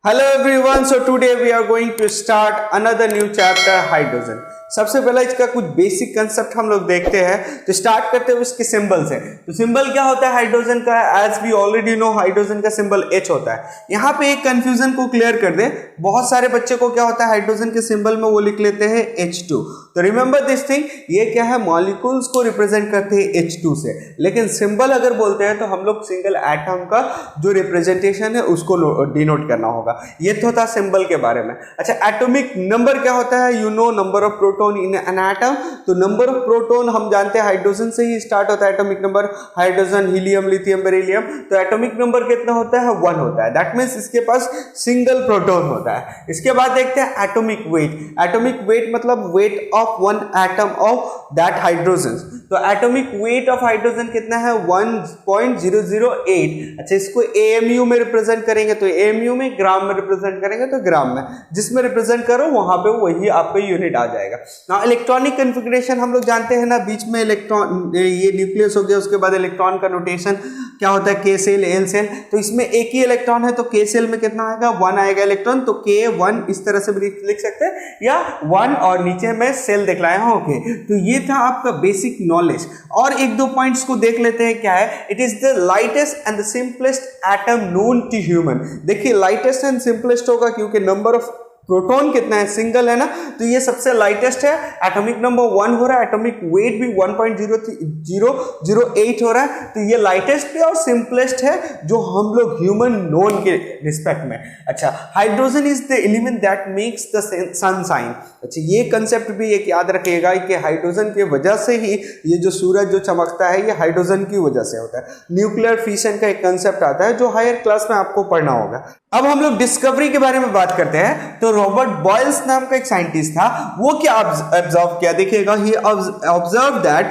Hello everyone, so today we are going to start another new chapter hydrogen. सबसे पहले इसका कुछ basic concept हम लोग देखते हैं। तो स्टार्ट करते हैं उसके सिंबल से। तो सिंबल क्या होता है हाइड्रोजन का? As we already know hydrogen का सिंबल H होता है। यहाँ पे एक कंफ्यूजन को क्लियर कर दे, बहुत सारे बच्चे को क्या होता है हाइड्रोजन के सिंबल में वो लिख लेते हैं H2। तो रिमेंबर दिस थिंग, ये क्या है मॉलिक्यूल्स को रिप्रेजेंट करते हैं H2 से, लेकिन सिंबल अगर बोलते हैं तो हम लोग सिंगल एटम का जो रिप्रेजेंटेशन है उसको डिनोट करना होगा। ये तो था सिंबल के बारे में। अच्छा, एटॉमिक नंबर क्या होता है? You know number of proton in an atom. तो नंबर ऑफ प्रोटॉन हम जानते हैं हाइड्रोजन से ही स्टार्ट होता है atomic number. Hydrogen, helium, lithium, beryllium. तो एटॉमिक नंबर कितना होता है? 1 होता है। दैट मीन्स इसके पास सिंगल प्रोटॉन होता है। इसके बाद देखते हैं एटॉमिक वेट। एटॉमिक वेट मतलब weight of one atom of that hydrogen. तो एटॉमिक वेट ऑफ हाइड्रोजन कितना है? 1.008। अच्छा, इसको AMU में रिप्रेजेंट करेंगे तो AMU में, ग्राम में रिप्रेजेंट करेंगे तो ग्राम में, जिसमें रिप्रेजेंट करो वहां पे वही आपका यूनिट आ जाएगा ना। इलेक्ट्रॉनिक कन्फिग्रेशन हम लोग जानते हैं ना, बीच में इलेक्ट्रॉन, ये न्यूक्लियस हो गया, उसके बाद इलेक्ट्रॉन का नोटेशन क्या होता है? K cell, L cell. तो इसमें एक ही इलेक्ट्रॉन है तो K सेल में कितना आएगा? 1 आएगा इलेक्ट्रॉन। तो K1 इस तरह से भी लिख सकते हैं, या 1 और नीचे में सेल दिखलाया हूं। ओके, तो ये था आपका बेसिक नॉलेज। और एक दो पॉइंट्स को देख लेते हैं। क्या है? It is the lightest and the simplest atom known to human. देखिए लाइटेस्ट एंड सिंपलेस्ट होगा क्योंकि नंबर ऑफ प्रोटॉन कितना है? सिंगल है ना, तो ये सबसे लाइटेस्ट है। एटॉमिक नंबर 1 हो रहा है, एटॉमिक वेट भी 1.008 हो रहा है। तो ये लाइटेस्ट है और सिंपलेस्ट है जो हम लोग ह्यूमन नोन के रिस्पेक्ट में। अच्छा, hydrogen is the element that makes the sun shine. अच्छा, ये कंसेप्ट भी एक याद रखिएगा कि हाइड्रोजन की वजह से ही ये जो सूरज जो चमकता है ये हाइड्रोजन की वजह से होता है। न्यूक्लियर फिशन का एक कंसेप्ट आता है जो हायर क्लास में आपको पढ़ना होगा। अब हम लोग डिस्कवरी के बारे में बात करते हैं। तो रॉबर्ट बॉयल्स नाम का एक साइंटिस्ट था, वो क्या ऑब्जर्व किया? देखिएगा, he observe that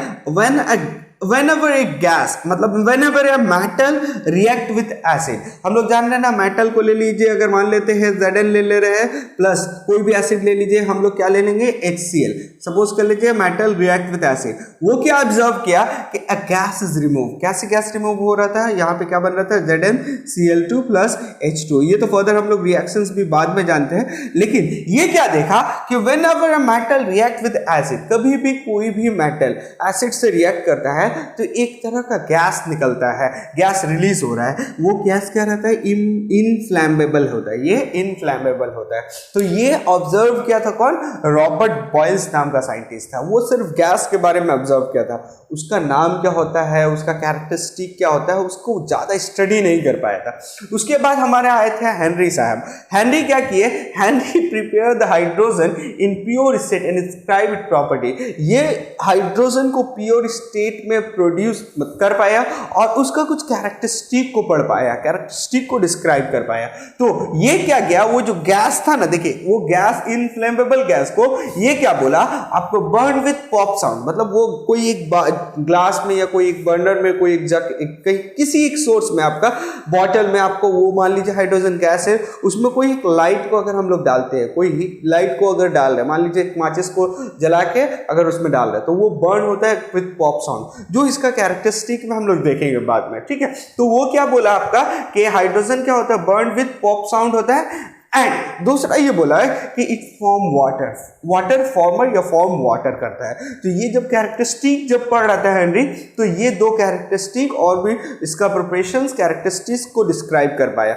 whenever a gas मतलब whenever a metal react with acid। हम लोग जान रहे हैं ना, मेटल को ले लीजिए, अगर मान लेते हैं Zn ले रहे हैं, प्लस कोई भी एसिड ले लीजिए, हम लोग क्या ले लेंगे? HCl। सपोज कर लीजिए मेटल रिएक्ट विद एसिड। वो क्या ऑब्जर्व किया कि a gas is removed। कैसे गैस रिमूव हो रहा था? यहाँ पे क्या बन रहा था? ZnCl2 plus H2। ये तो फर्दर हम लोग रिएक्शंस भी बाद में जानते हैं, लेकिन ये क्या देखा कि whenever a metal react with acid, कभी भी कोई भी मेटल एसिड से रिएक्ट करता है तो एक तरह का गैस निकलता है, गैस रिलीज हो रहा है। वो गैस क्या रहता है? इनफ्लैमेबल होता है। ये इनफ्लैमेबल होता है। तो ये ऑब्जर्व किया था कौन? रॉबर्ट बॉयल्स नाम का साइंटिस्ट था। वो सिर्फ गैस के बारे में ऑब्जर्व किया था। उसका नाम क्या होता है, उसका कैरेक्टरिस्टिक क्या होता है, उसको ज्यादा स्टडी नहीं कर पाया था। उसके बाद हमारे आए थे हेनरी साहब। हेनरी क्या किए? Henry prepare the hydrogen in pure state and describe it property. ये हाइड्रोजन को प्योर स्टेट में प्रोड्यूस कर पाया और उसका कुछ कैरेक्टरिस्टिक को पढ़ पाया, कैरेक्टरिस्टिक को डिस्क्राइब कर पाया। तो ये क्या गया, वो जो गैस था ना, देखिए वो गैस, इनफ्लेमेबल गैस को ये क्या बोला आपको? Burn with pop sound. मतलब वो कोई एक ग्लास में या कोई एक बर्नर में, कोई एक जग, किसी एक सोर्स में, आपका बॉटल में आपको वो मान लीजिए हाइड्रोजन गैस है, उसमें कोई एक लाइट को अगर हम लोग डालते हैं, कोई लाइट को अगर डाल रहे हैं, मान लीजिए एक माचिस को जला के अगर उसमें डाल रहे हैं, तो वो बर्न होता है विद पॉप साउंड, जो इसका कैरेक्टरिस्टिक में हम लोग देखेंगे बाद में। ठीक है, तो वो क्या बोला आपका कि हाइड्रोजन क्या होता है? बर्न विद पॉप साउंड होता है। एंड दूसरा ये बोला है कि it form water, water farmer या फॉर्म वाटर करता है। तो ये जब कैरेक्टरिस्टिक जब पढ़ रहा था हेनरी, तो ये दो कैरेक्टरिस्टिक और भी इसका प्रिपरेशंस कैरेक्टरिस्टिक्स को डिस्क्राइब कर पाया।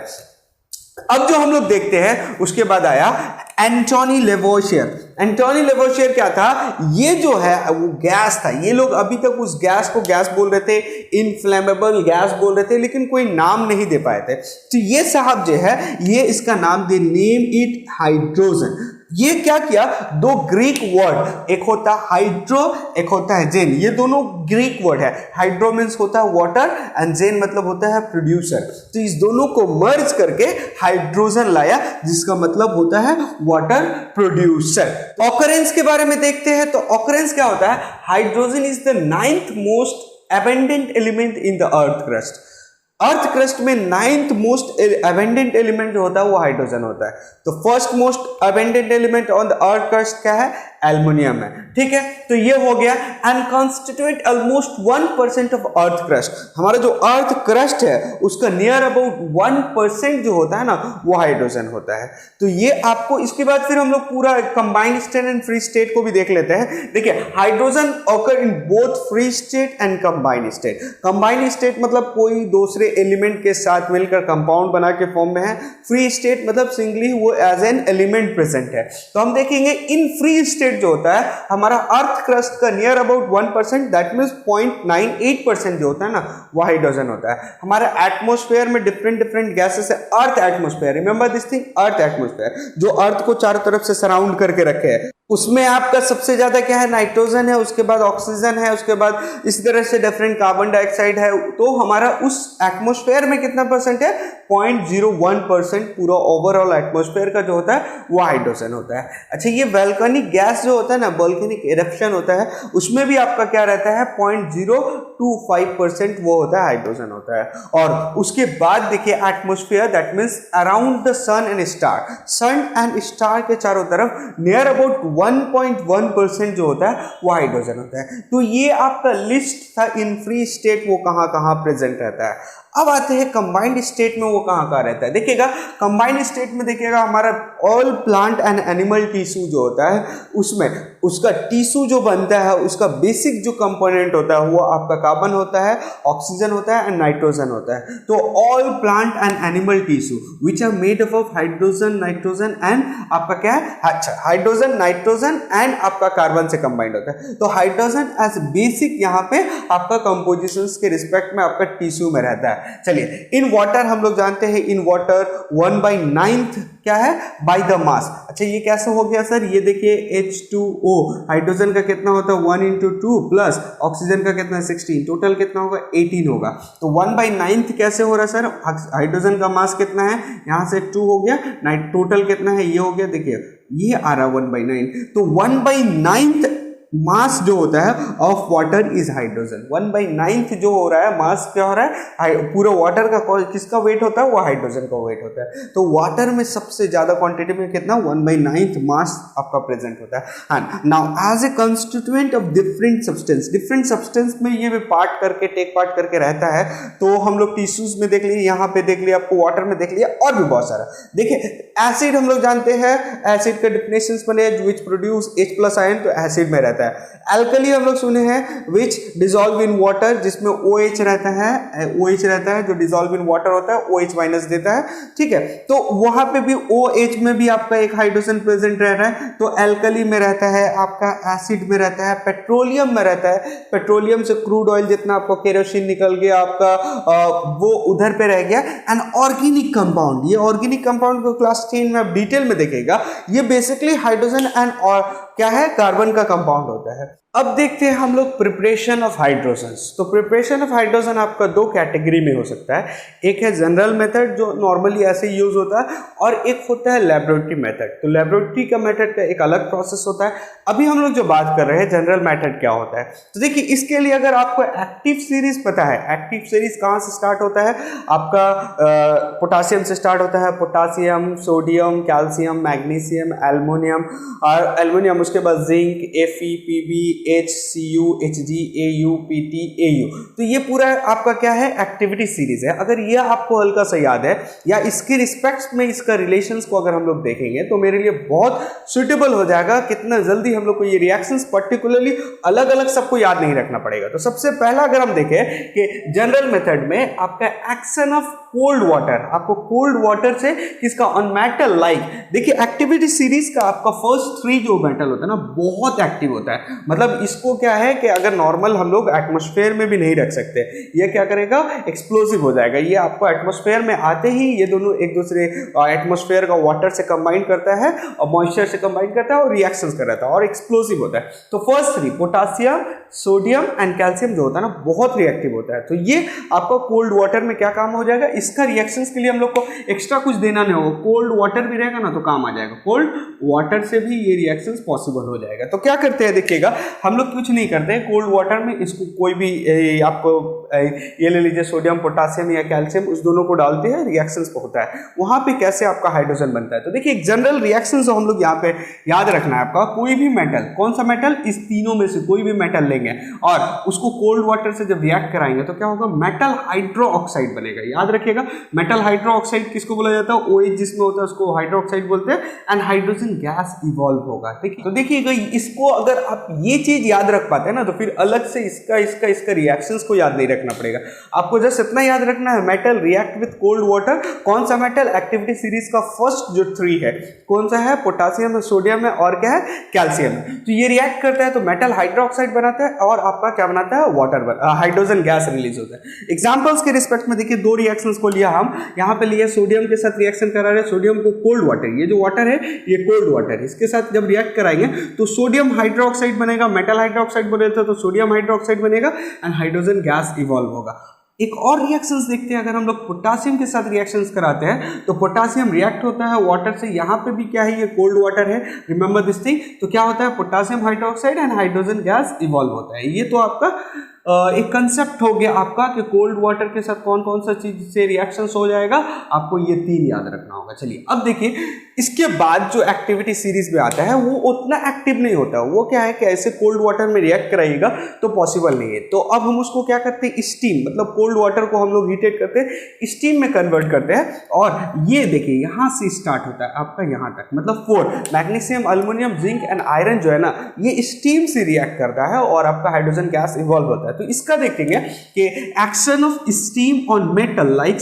अब जो हम लोग देखते हैं उसके बाद आया एंटोनी लेवोशियर। एंटोनी लेवोशियर क्या था? ये जो है वो गैस था। ये लोग अभी तक उस गैस को गैस बोल रहे थे, इनफ्लेमेबल गैस बोल रहे थे, लेकिन कोई नाम नहीं दे पाए थे। तो ये साहब जो है ये इसका नाम दे, नेम इट हाइड्रोजन। ये क्या किया? दो ग्रीक वर्ड, एक होता है हाइड्रो, एक होता है जेन। ये दोनों ग्रीक वर्ड है। हाइड्रो मीन्स होता है वाटर एंड जेन मतलब होता है प्रोड्यूसर। तो इस दोनों को मर्ज करके हाइड्रोजन लाया, जिसका मतलब होता है वाटर प्रोड्यूसर। ऑकरेंस के बारे में देखते हैं। तो ऑकरेंस क्या होता है? Hydrogen is the 9th most abundant element in the earth crust. Earth crust में 9th मोस्ट अबंडेंट एलिमेंट जो होता है वो हाइड्रोजन होता है। तो first most abundant element on the earth crust क्या है? एल्युमिनियम है, ठीक है। तो ये हो गया and constitute almost 1% of earth crust. हमारा जो अर्थ क्रस्ट है उसका नियर अबाउट 1% जो होता है ना वो हाइड्रोजन होता है। तो ये आपको, इसके बाद फिर हम लोग पूरा combined state and free state को भी देख लेते हैं। देखिए hydrogen occur in both free state and combined state. Combined state मतलब कोई दूसरे एलिमेंट के साथ मिलकर कंपाउंड बना के फॉर्म में है। फ्री स्टेट मतलब सिंगली वो एज एन एलिमेंट प्रेजेंट है। तो हम देखेंगे इन फ्री स्टेट जो होता है हमारा अर्थ क्रस्ट का नियर अबाउट 1%, दैट मींस 0.98% जो होता है ना वो हाइड्रोजन होता है। हमारे एटमॉस्फेयर में डिफरेंट गैसेस है। Earth atmosphere, remember this thing, earth atmosphere जो अर्थ को चारों तरफ से सराउंड करके रखे है, उसमें आपका सबसे ज्यादा क्या है, नाइट्रोजन है, उसके बाद ऑक्सीजन है, उसके बाद इस तरह से डिफरेंट कार्बन डाइऑक्साइड है। तो हमारा उस एटमॉस्फेयर में कितना परसेंट है, 0.01% पूरा ओवरऑल एटमॉस्फेयर का जो होता है वो हाइड्रोजन होता है। अच्छा ये वोल्केनिक गैस जो होता है ना, वोल्केनिक इरप्शन होता है, उसमें भी आपका क्या रहता है 0.025% वो होता है हाइड्रोजन होता है। और उसके बाद देखिए atmosphere, that means around the sun and star, sun and star के चारों तरफ नियर अबाउट 1.1% जो होता है वो हाइड्रोजन होता है। तो ये आपका लिस्ट था इन फ्री स्टेट वो कहां कहां प्रेजेंट रहता है। अब आते हैं कंबाइंड स्टेट में वो कहां कहां रहता है। देखिएगा कंबाइंड स्टेट में देखिएगा हमारा all plant and animal tissue जो होता है उसमें उसका टिश्यू जो बनता है उसका बेसिक जो कंपोनेंट होता है वो आपका कार्बन होता है, ऑक्सीजन होता है एंड नाइट्रोजन होता है। तो all plant and animal tissue which are made up of hydrogen, nitrogen and आपका क्या है, अच्छा हाइड्रोजन, नाइट्रोजन एंड आपका कार्बन से कंबाइंड होता है। तो हाइड्रोजन एज बेसिक यहाँ पे आपका कंपोजिशन के रिस्पेक्ट में आपका टिश्यू में रहता है। चलिए इन वाटर हम लोग जानते हैं, इन वाटर 1/9 क्या है बाय द मास। अच्छा ये कैसे हो गया सर, ये देखिए H2O हाइड्रोजन का कितना होता है 1 × 2 प्लस ऑक्सीजन का कितना 16, टोटल कितना होगा 18 होगा। तो 1/9 कैसे हो रहा है सर, हाइड्रोजन का मास कितना है, यहाँ से 2 हो गया, टोटल कितना है ये हो गया, देखिए ये आ रहा 1/9। तो 1/9 मास जो होता है ऑफ वाटर इज हाइड्रोजन। 1/9 जो हो रहा है मास क्या हो रहा है, पूरा वाटर का किसका वेट होता है, वो हाइड्रोजन का वेट होता है। तो वाटर में सबसे ज्यादा क्वांटिटी में कितना 1/9 मास आपका प्रेजेंट होता है। And now as a constituent of different substance में ये भी पार्ट करके टेक पार्ट करके रहता है। तो हम लोग टिश्यूज में देख लिए, यहाँ पे देख लिया, आपको वाटर में देख लिया, और भी बहुत सारा। देखिए एसिड हम लोग जानते हैं, एसिड का डिफिनेशंस बने विच प्रोड्यूस H+ आयन, तो एसिड में रहता है। एल्कली हम लोग सुने हैं विच डिसॉल्व इन वाटर, जिसमें OH रहता है, जो डिसॉल्व इन वाटर होता है OH- देता है, ठीक है। तो वहां पे भी OH में भी आपका एक हाइड्रोजन प्रेजेंट रह रहा है। तो एल्कली में रहता है, आपका एसिड में रहता है, पेट्रोलियम में रहता है। पेट्रोलियम से क्रूड ऑयल जितना आपको केरोसिन निकल गया आपका वो उधर पे रह गया। एंड ऑर्गेनिक कंपाउंड, ये ऑर्गेनिक कंपाउंड को क्लास 10 में आप डिटेल में देखेगा, ये बेसिकली हाइड्रोजन एंड और क्या है कार्बन का कंपाउंड होता है। अब देखते हैं हम लोग प्रिपरेशन ऑफ हाइड्रोजन। तो प्रिपरेशन ऑफ हाइड्रोजन आपका दो कैटेगरी में हो सकता है, एक है जनरल मेथड जो नॉर्मली ऐसे यूज होता है, और एक होता है लेबोरेटरी मेथड। तो लेबोरेटरी का मेथड का एक अलग प्रोसेस होता है। अभी हम लोग जो बात कर रहे हैं जनरल मेथड क्या होता है, तो देखिए इसके लिए अगर आपको एक्टिव सीरीज पता है, एक्टिव सीरीज कहाँ से स्टार्ट होता है, आपका पोटासियम से स्टार्ट होता है, potassium, sodium, calcium, magnesium, aluminium, और एल्युमिनियम उसके बाद zinc, Fe, Pb, HCu, Hg, Au, Pt, Au। तो ये पूरा आपका क्या है एक्टिविटी सीरीज है। अगर ये आपको हल्का सा याद है या इसके रिस्पेक्ट में इसका रिलेशंस को अगर हम लोग देखेंगे तो मेरे लिए बहुत सुटेबल हो जाएगा। कितना जल्दी हम लोग को ये रिएक्शंस पर्टिकुलरली अलग अलग सबको याद नहीं रखना पड़ेगा। तो सबसे पहला अगर हम देखें कि जनरल मेथड में आपका एक्शन ऑफ कोल्ड वाटर, आपको कोल्ड वाटर से किसका ऑन मेटल लाइक, देखिए एक्टिविटी सीरीज का आपका फर्स्ट 3 जो मेटल होता है ना बहुत एक्टिव होता है। मतलब इसको क्या है कि अगर नॉर्मल हम लोग एटमॉस्फेयर में भी नहीं रख सकते, ये क्या करेगा एक्सप्लोसिव हो जाएगा। ये आपको एटमॉस्फेयर में आते ही ये दोनों एक दूसरे एटमॉस्फेयर का वाटर से कंबाइन करता है और मॉइस्चर से कंबाइन करता है और रिएक्शंस करता है और एक्सप्लोसिव होता है। तो first 3 potassium, sodium and calcium जो होता है ना बहुत रिएक्टिव होता है। तो ये आपका कोल्ड वाटर में क्या काम हो जाएगा, इसका रिएक्शंस के लिए हम लोग को एक्स्ट्रा कुछ देना नहीं होगा, कोल्ड वाटर भी रहेगा ना तो काम आ जाएगा। कोल्ड वाटर से भी ये रिएक्शंस पॉसिबल हो जाएगा। तो क्या करते हैं देखिएगा, हम लोग कुछ नहीं करते, कोल्ड वाटर में इसको कोई भी आपको ये ले लीजिए सोडियम पोटासियम या कैल्शियम, उस दोनों को डालते हैं, रिएक्शंस होता है, वहां पे कैसे आपका हाइड्रोजन बनता है। तो देखिए एक जनरल रिएक्शन जो हम लोग यहाँ पे याद रखना है आपका, कोई भी मेटल, कौन सा मेटल, इस तीनों में से कोई भी मेटल लेंगे और उसको कोल्ड वाटर से जब रिएक्ट कराएंगे तो क्या होगा, मेटल हाइड्रो ऑक्साइड बनेगा। याद रखिएगा मेटल हाइड्रो ऑक्साइड किसको बोला जाता है, OH जिसमें होता है उसको हाइड्रो ऑक्साइड बोलते हैं, एंड हाइड्रोजन गैस इवॉल्व होगा। ठीक है, तो देखिएगा इसको अगर आप ये चीज याद रख पाते हैं ना, तो फिर अलग से इसका रिएक्शंस को याद नहीं रखना पड़ेगा। आपको जस्ट इतना याद रखना है, metal react with cold water, कौन सा मेटल, एक्टिविटी सीरीज का फर्स्ट जो 3 है कौन सा है, पोटासियम है, सोडियम है और क्या है, कैल्शियम है। तो ये रिएक्ट करता है तो मेटल हाइड्रोक्साइड बनाता है और आपका क्या बनाता है, वाटर हाइड्रोजन गैस रिलीज होता है। एग्जांपल्स के रिस्पेक्ट में देखिए 2 रिएक्शंस को लिया, हम यहाँ पे लिए सोडियम के साथ रिएक्शन करा रहे हैं, सोडियम को कोल्ड वाटर, ये जो वाटर है ये कोल्ड वाटर, इसके साथ जब रिएक्ट कराएंगे तो सोडियम हाइड्रोक्साइड बनेगा, मेटल हाइड्रोक्साइड बनेगा तो सोडियम हाइड्रोक्साइड बनेगा एंड हाइड्रोजन गैस इवॉल्व होगा। एक और रिएक्शंस देखते हैं, अगर हम लोग पोटासियम के साथ रिएक्शंस कराते हैं तो पोटासियम रिएक्ट होता है वाटर से, यहाँ पे भी क्या है, ये कोल्ड वाटर है, रिमेंबर दिस थिंग। तो क्या होता है, potassium hydroxide and hydrogen gas evolve होता है। ये तो आपका एक कंसेप्ट हो गया आपका कि कोल्ड वाटर के साथ कौन कौन सा चीज से रिएक्शंस हो जाएगा, आपको ये 3 याद रखना होगा। चलिए अब देखिए इसके बाद जो एक्टिविटी सीरीज में आता है वो उतना एक्टिव नहीं होता, वो क्या है कि ऐसे कोल्ड वाटर में रिएक्ट कराइएगा तो पॉसिबल नहीं है। तो अब हम उसको क्या करते हैं, स्टीम, मतलब कोल्ड वाटर को हम लोग हीटेड करते हैं, स्टीम में कन्वर्ट करते हैं, और ये देखिए यहाँ से स्टार्ट होता है आपका यहाँ तक, मतलब 4 magnesium, aluminium, zinc and iron जो है ना, ये स्टीम से रिएक्ट करता है और आपका हाइड्रोजन गैस इवॉल्व होता है। तो इसका देखेंगे कि action of steam on metal like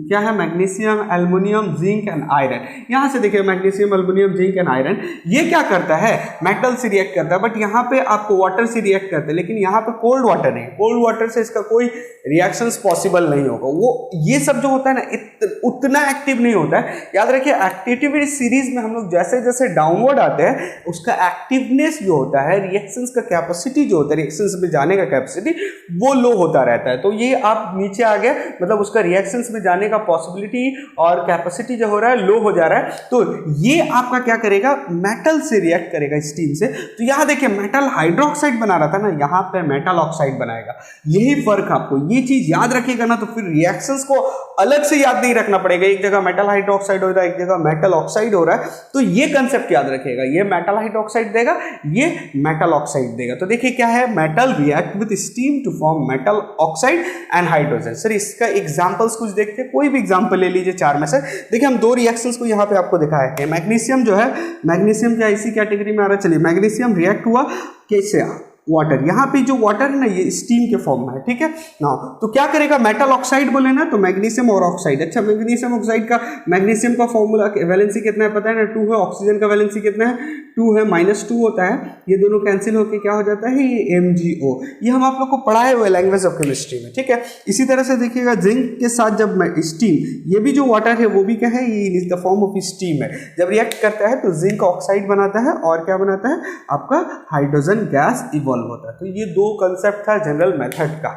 क्या है, magnesium, aluminium, zinc and iron. यहां से देखिए magnesium, aluminium, zinc and iron, ये क्या करता है, मेटल से रिएक्ट करता है, बट यहाँ पे आपको वाटर से रिएक्ट करते हैं, लेकिन यहाँ पे कोल्ड वाटर है, कोल्ड वाटर से इसका कोई रिएक्शंस पॉसिबल नहीं होगा। वो ये सब जो होता है ना उतना एक्टिव नहीं होता है। याद रखिए एक्टिविटी सीरीज में हम लोग जैसे जैसे डाउनवर्ड आते हैं उसका एक्टिवनेस जो होता है, रिएक्शंस का कैपेसिटी जो होता है, रिएक्शंस में जाने का कैपेसिटी वो लो होता रहता है। तो ये आप नीचे आ गए, मतलब उसका रिएक्शंस में जाने का पॉसिबिलिटी और कैपेसिटी जो हो रहा है लो हो जा रहा है। तो ये आपका क्या करेगा, मेटल से रिएक्ट करेगा स्टीम से। तो यहां देखिए मेटल हाइड्रोक्साइड बना रहा था ना, यहां पे मेटल ऑक्साइड बनाएगा। यही फर्क, आपको ये चीज याद रखिएगा ना, तो फिर रिएक्शंस को अलग से याद नहीं रखना पड़ेगा। एक जगह मेटल हाइड्रोक्साइड हो रहा है, एक जगह मेटल ऑक्साइड हो रहा है, तो ये कंसेप्ट याद रखिएगा, ये मेटल हाइड्रोक्साइड देगा, ये मेटल ऑक्साइड देगा। तो देखिए क्या है, metal react with steam to form metal oxide and hydrogen. Sir इसका एग्जांपल्स कुछ देखते हैं, कोई भी एग्जांपल ले लीजिए 4 में से। देखिए हम 2 रिएक्शंस को यहाँ पे आपको दिखाया है। मैग्नीशियम जो है, मैग्नीशियम क्या इसी कैटेगरी में आ रहा है। चलिए मैग्नीशियम रिएक्ट हुआ कैसे, वाटर, यहाँ पे जो वाटर है ना ये स्टीम के फॉर्म में है, ठीक है ना। तो क्या करेगा, मेटल ऑक्साइड बोले ना, तो मैग्नीशियम और ऑक्साइड। अच्छा मैग्नीशियम ऑक्साइड का, मैग्नीशियम का फॉर्मूला वैलेंसी कितना है पता है ना, 2 है। ऑक्सीजन का वैलेंसी कितना है, 2 है, -2 होता है, ये दोनों कैंसिल होकर क्या हो जाता है, ये MgO। ये हम आप लोग को पढ़ाए हुए लैंग्वेज ऑफ केमिस्ट्री में, ठीक है। इसी तरह से देखिएगा जिंक के साथ जब स्टीम, ये भी जो वाटर है वो भी क्या है, ये is the form of steam है। जब रिएक्ट करता है तो जिंक ऑक्साइड बनाता है और क्या बनाता है, आपका हाइड्रोजन गैस इवॉल्व होता है। तो ये 2 कंसेप्ट था जनरल मेथड का।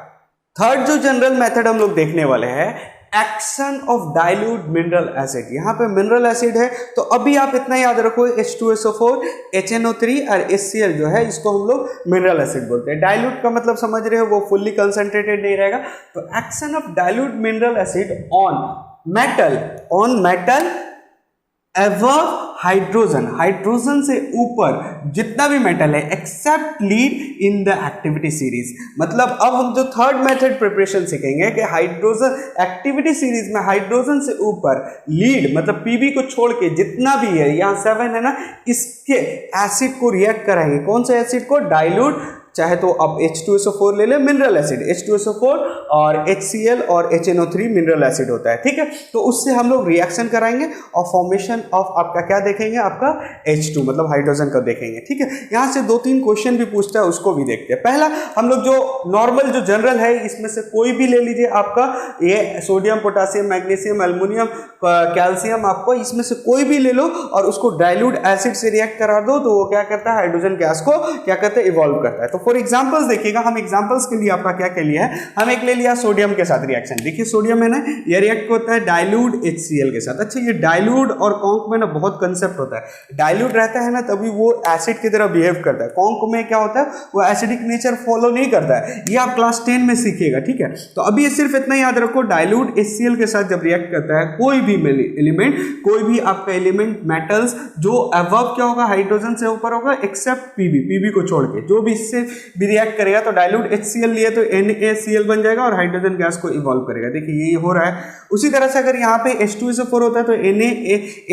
थर्ड जो जनरल मेथड हम लोग देखने वाले हैं, action of dilute mineral acid. यहाँ पे मिनरल एसिड है तो अभी आप इतना याद रखो, H2SO4, HNO3 और HCl जो है इसको हम लोग मिनरल एसिड बोलते हैं। डाइल्यूट का मतलब समझ रहे हो, वो फुल्ली कंसंट्रेटेड नहीं रहेगा। तो action of dilute mineral acid on metal above hydrogen, hydrogen से ऊपर जितना भी मेटल है except lead in the activity series. मतलब अब हम जो थर्ड मेथड प्रिपरेशन सीखेंगे कि हाइड्रोजन एक्टिविटी सीरीज में हाइड्रोजन से ऊपर लीड, मतलब पीबी को छोड़ के जितना भी है, यहाँ 7 है ना, इसके एसिड को रिएक्ट कराएंगे। कौन सा एसिड को, डाइल्यूट, चाहे तो अब H2SO4 ले ले, मिनरल एसिड, H2SO4 और HCl और HNO3 मिनरल एसिड होता है, ठीक है। तो उससे हम लोग रिएक्शन कराएंगे और फॉर्मेशन ऑफ आपका क्या देखेंगे, आपका H2 मतलब हाइड्रोजन का देखेंगे, ठीक है। यहाँ से 2-3 क्वेश्चन भी पूछता है, उसको भी देखते हैं। पहला हम लोग जो नॉर्मल जो जनरल है इसमें से कोई भी ले लीजिए, आपका ये sodium, potassium, magnesium, aluminium, calcium, आपको इसमें से कोई भी ले लो और उसको डाइल्यूट एसिड से रिएक्ट करा दो, तो वो क्या करता है, हाइड्रोजन गैस को क्या करता है, इवॉल्व करता है। तो फॉर एग्जांपल्स देखिएगा, हम एग्जांपल्स के लिए आपका क्या कर लिया है, हम एक ले लिया सोडियम के साथ रिएक्शन। देखिए सोडियम है ना, ये रिएक्ट होता है डाइल्यूट HCl के साथ। अच्छा ये डाइल्यूट और कॉन्क में ना बहुत कंसेप्ट होता है। डाइल्यूट रहता है ना तभी वो एसिड की तरह बिहेव करता है, कॉन्क में क्या होता है वो एसिडिक नेचर फॉलो नहीं करता है। ये आप क्लास 10 में सीखिएगा, ठीक है। तो अभी सिर्फ इतना याद रखो, डाइल्यूट HCl के साथ जब रिएक्ट करता है कोई भी एलिमेंट, कोई भी आपका एलिमेंट मेटल्स जो अबव क्या होगा, हाइड्रोजन से ऊपर होगा, एक्सेप्ट पीबी को छोड़ के, जो भी इससे भी रिएक्ट करेगा तो डाइल्यूट HCl लिए तो NaCl बन जाएगा और हाइड्रोजन गैस को इवॉल्व करेगा। देखिए ये हो रहा है। उसी तरह से अगर यहाँ पे H2SO4 होता है तो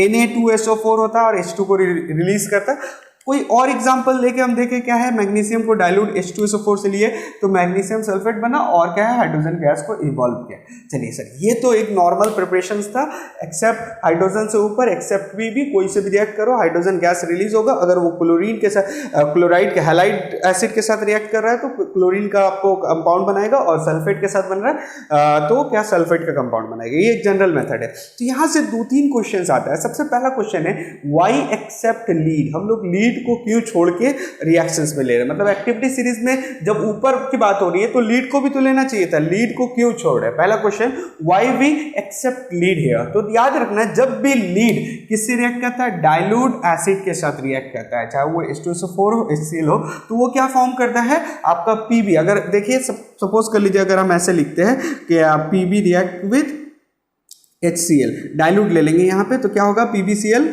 Na2SO4 होता है और H2 को रिलीज करता है। कोई और एग्जांपल लेके हम देखें क्या है, मैग्नीशियम को डाइल्यूट H2SO4 से लिए तो मैग्नीशियम सल्फेट बना और क्या है, हाइड्रोजन गैस को इवॉल्व किया। चलिए सर ये तो एक नॉर्मल प्रिपरेशंस था, एक्सेप्ट हाइड्रोजन से ऊपर एक्सेप्ट पीबी, कोई से भी रिएक्ट करो हाइड्रोजन गैस रिलीज होगा। अगर वो क्लोरीन के साथ क्लोराइड के हैलाइड एसिड के साथ रिएक्ट कर रहा है तो क्लोरीन का आपको कंपाउंड बनाएगा, और सल्फेट के साथ बन रहा है तो क्या सल्फेट का कंपाउंड बनाएगा। ये एक जनरल मेथड है। तो यहाँ से 2-3 क्वेश्चन आता है। सबसे पहला क्वेश्चन है व्हाई एक्सेप्ट लीड, हम लोग लीड को क्यों छोड़ के रिएक्शंस में ले रहे हैं। मतलब एक्टिविटी सीरीज में जब ऊपर की बात हो रही है तो लीड को भी तो लेना चाहिए था, लीड को क्यों छोड़ रहे हैं। पहला question why we except lead here. तो याद रखना जब भी लीड किससे रिएक्ट करता है, डाइल्यूट एसिड के साथ रिएक्ट करता है, चाहे वो H2SO4 हो HCl हो, तो वो क्या फॉर्म करता है आपका पीबी। अगर देखिए सपोज कर लीजिए, अगर हम ऐसे लिखते हैं कि PB react with HCl, dilute ले लेंगे यहाँ पे तो क्या होगा, PbCl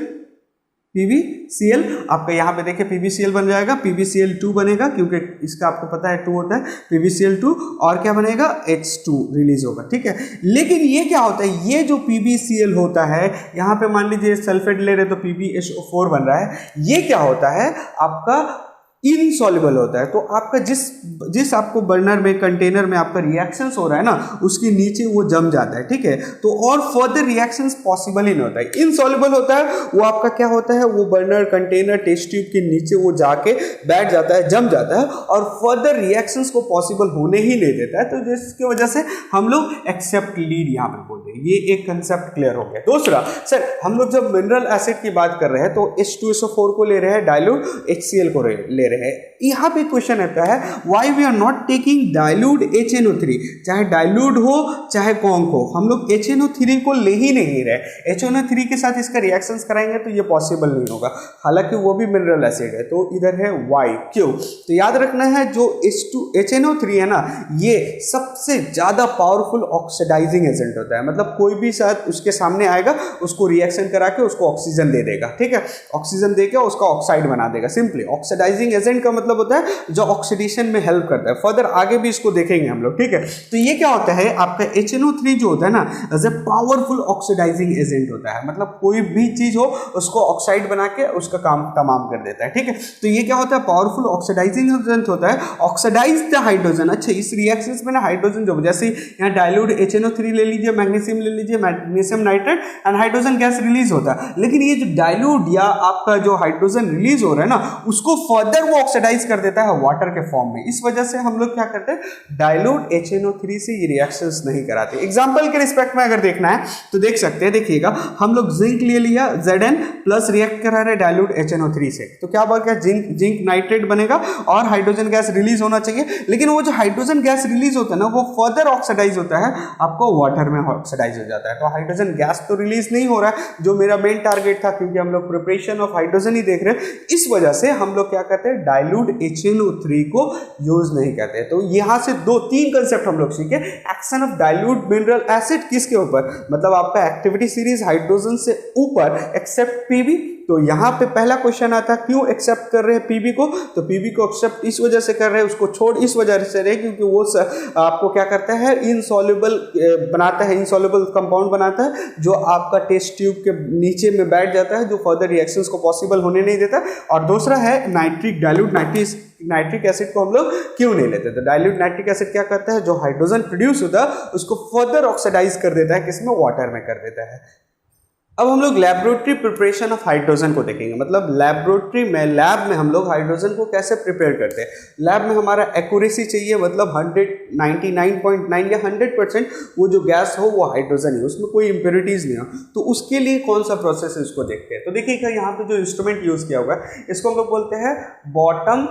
आपका यहाँ पे देखिए PbCl बन जाएगा, PbCl2 बनेगा क्योंकि इसका आपको पता है 2 होता है, PbCl2 और क्या बनेगा H2 रिलीज होगा, ठीक है। लेकिन ये क्या होता है, ये जो PbCl होता है यहाँ पे मान लीजिए सल्फेट ले रहे तो PbSO4 बन रहा है, ये क्या होता है आपका इनसॉल्युबल होता है। तो आपका जिस आपको बर्नर में कंटेनर में आपका रिएक्शंस हो रहा है ना उसके नीचे वो जम जाता है, ठीक है। तो और फर्दर रिएक्शंस पॉसिबल ही नहीं होता है, इनसॉल्युबल होता है। वो आपका क्या होता है, वो बर्नर कंटेनर टेस्ट ट्यूब के नीचे वो जाके बैठ जाता है, जम जाता है और फर्दर रिएक्शंस को पॉसिबल होने ही नहीं देता है। तो जिसकी वजह से हम लोग एक्सेप्ट लीड यहाँ पे बोलते हैं। ये एक कंसेप्ट क्लियर हो गया। दूसरा सर, हम लोग जब मिनरल एसिड की बात कर रहे हैं तो H2SO4 को ले रहे हैं, डाइल्यूट HCl को ले रहे हैं। यहाँ पे क्वेश्चन आता है why we are not taking dilute HNO3, चाहे डाइल्यूट हो चाहे कॉन्क हो, हम लोग HNO3 को ले ही नहीं रहे। HNO3 के साथ इसका रिएक्शंस कराएंगे तो ये पॉसिबल नहीं होगा, हालांकि वो भी मिनरल एसिड है। तो इधर है वाई, क्यों। तो याद रखना है जो HNO3 है ना, ये सबसे ज्यादा पावरफुल ऑक्सीडाइजिंग एजेंट होता है। मतलब कोई भी साथ उसके सामने आएगा उसको रिएक्शन करा के उसको ऑक्सीजन दे देगा, ठीक है। ऑक्सीजन देके उसका ऑक्साइड बना देगा। सिंपली ऑक्सीडाइजिंग एजेंट का मतलब होता है जो ऑक्सीडेशन में हेल्प करता है। फर्दर आगे भी इसको देखेंगे हम लोग, ठीक है। तो ये क्या होता है आपका HNO3 जो होता है ना, as a powerful oxidising agent होता है। मतलब कोई भी चीज हो उसको ऑक्साइड बना के उसका काम तमाम कर देता है, ठीक है। तो ये क्या होता है, पावरफुल ऑक्सीडाइजिंग एजेंट होता है। Oxidise the hydrogen. अच्छा, इस रिएक्शंस में ना हाइड्रोजन जो जैसे यहाँ डाइल्यूट HNO3 ले लीजिए, मैग्नीशियम ले लीजिए, magnesium nitrate and hydrogen gas release होता है। लेकिन ये जो डाइल्यूट या आपका जो हाइड्रोजन रिलीज हो रहा है ना, उसको फर्दर वो ऑक्सीडाइज कर देता है वाटर के फॉर्म में। इस वजह से हम लोग क्या करते हैं, डाइल्यूट HNO3 से ये रिएक्शंस नहीं कराते। एग्जांपल के रिस्पेक्ट में अगर देखना है तो देख सकते हैं, देखिएगा हम लोग जिंक ले लिया, Zn प्लस रिएक्ट करा रहे डाइल्यूट HNO3 से, तो क्या बन गया, जिंक नाइट्रेट बनेगा और हाइड्रोजन गैस रिलीज होना चाहिए। लेकिन वो जो हाइड्रोजन गैस रिलीज होता है ना, वो फर्दर ऑक्सीडाइज होता है, आपको वाटर में ऑक्सीडाइज हो जाता है। तो हाइड्रोजन गैस तो रिलीज नहीं हो रहा है जो मेरा मेन टारगेट था, क्योंकि हम लोग प्रिपरेशन ऑफ हाइड्रोजन ही देख रहे हैं। इस वजह से हम लोग क्या करते हैं, डाइल्यूट HNO3 को यूज नहीं करते। तो यहां से 2-3 कंसेप्ट हम लोग सीखे। Action of dilute mineral acid किसके ऊपर, मतलब आपका एक्टिविटी सीरीज हाइड्रोजन से ऊपर एक्सेप्ट पीबी। तो यहाँ पे पहला क्वेश्चन आता है क्यों एक्सेप्ट कर रहे हैं पीबी को, तो पीबी को एक्सेप्ट इस वजह से कर रहे हैं, उसको छोड़ इस वजह से रहे क्योंकि वो आपको क्या करता है, इनसॉल्युबल बनाता है, इनसॉल्युबल कंपाउंड बनाता है जो आपका टेस्ट ट्यूब के नीचे में बैठ जाता है, जो फर्दर रिएक्शंस को पॉसिबल होने नहीं देता। और दूसरा है नाइट्रिक, डाइल्यूट नाइट्रिक एसिड को हम लोग क्यों नहीं लेते। तो डाइल्यूट नाइट्रिक एसिड क्या करता है, जो हाइड्रोजन प्रोड्यूस होता है उसको फर्दर ऑक्सीडाइज कर देता है, किसमें, वाटर में कर देता है। अब हम लोग लेबोरेटरी प्रिपरेशन ऑफ हाइड्रोजन को देखेंगे। मतलब लेबोरेटरी में, लैब में हम लोग हाइड्रोजन को कैसे प्रिपेयर करते हैं। लैब में हमारा एक्यूरेसी चाहिए, मतलब 99.9 या 100% वो जो गैस हो वो हाइड्रोजन है, उसमें कोई इंप्योरिटीज नहीं हो। तो उसके लिए कौन सा प्रोसेस है उसको देखते हैं। तो देखिएगा यहाँ पे जो इंस्ट्रूमेंट यूज किया हुआ है इसको हम लोग बोलते हैं बॉटम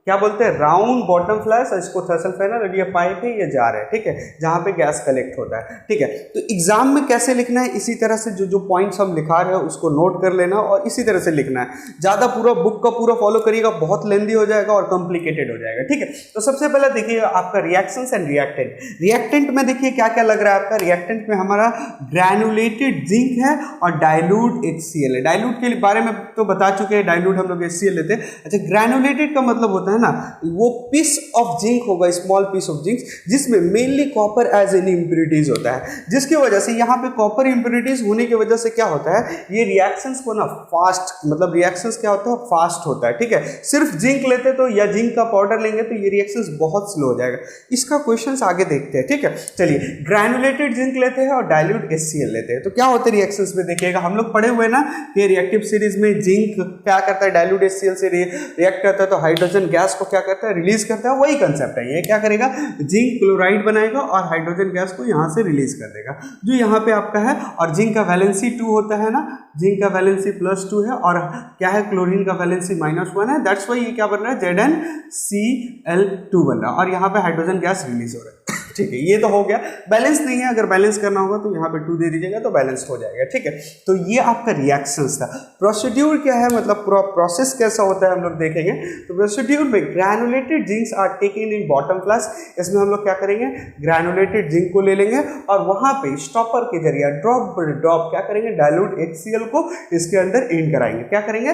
क्या बोलते हैं, राउंड बॉटम फ्लैश, इसको थ्रसल फैनल, और ये पाइप है, ये जार है, ठीक है, जहाँ पे गैस कलेक्ट होता है, ठीक है। तो एग्जाम में कैसे लिखना है, इसी तरह से जो जो पॉइंट्स हम लिखा रहे हैं उसको नोट कर लेना और इसी तरह से लिखना है। ज़्यादा पूरा बुक का पूरा फॉलो करिएगा, बहुत लेंदी हो जाएगा और कॉम्प्लिकेटेड हो जाएगा, ठीक है। तो सबसे पहले देखिए आपका रिएक्शंस एंड रिएक्टेंट। रिएक्टेंट में देखिए क्या क्या लग रहा है आपका, रिएक्टेंट में हमारा ग्रैनुलेटेड जिंक है और डाइल्यूट HCl है। डाइल्यूट के बारे में तो बता चुके हैं, डाइल्यूट हम लोग HCl लेते हैं। अच्छा, ग्रैनुलेटेड का मतलब होता है ना, वो पीस ऑफ जिंक होगा, स्मॉल पीस ऑफ जिंक, जिसमें mainly copper as an impurities होता है, जिसकी वजह से यहाँ पे कॉपर इम्प्योरिटीज होने की वजह से क्या होता है, ये रिएक्शंस को ना फास्ट, मतलब रिएक्शंस क्या होता है, फास्ट होता है, ठीक है। सिर्फ जिंक लेते तो या जिंक का पाउडर लेंगे तो ये रिएक्शंस बहुत स्लो हो जाएगा। इसका क्वेश्चंस आगे देखते हैं, ठीक है। चलिए, ग्रैनुलेटेड जिंक लेते हैं और डाइल्यूट HCl लेते हैं, तो क्या होते हैं रिएक्शंस में देखिएगा, हम लोग पढ़े हुए ना कि रिएक्टिव सीरीज में जिंक क्या करता है, डाइल्यूट HCl से रिएक्ट करता है तो हाइड्रोजन गैस को क्या करता है, रिलीज करता है। वही कंसेप्ट है, ये क्या करेगा, जिंक क्लोराइड बनाएगा और हाइड्रोजन गैस को यहाँ से रिलीज कर देगा, जो यहाँ पे आपका है। और जिंक का वैलेंसी 2 होता है ना, जिंक का वैलेंसी +2 है, और क्या है, क्लोरीन का वैलेंसी -1 है। दैट्स वाई ये क्या बन रहा है, ZnCl2 बन रहा है, और यहाँ पे हाइड्रोजन गैस रिलीज हो रहा है, ठीक है। ये तो हो गया, बैलेंस नहीं है, अगर बैलेंस करना होगा तो यहाँ पे 2 दे दीजिएगा तो बैलेंस हो जाएगा, ठीक है। तो ये आपका रिएक्शंस था। प्रोसीड्यूर क्या है, मतलब प्रोसेस कैसा होता है हम लोग देखेंगे। तो प्रोसीड्यूर में granulated zincs are taken in bottom flask, इसमें हम लोग क्या करेंगे, ग्रैनुलेटेड जिंक को ले लेंगे और वहां पे स्टॉपर के जरिए ड्रॉप ड्रॉप क्या करेंगे, डाइल्यूट HCl को इसके अंदर इन कराएंगे। क्या करेंगे,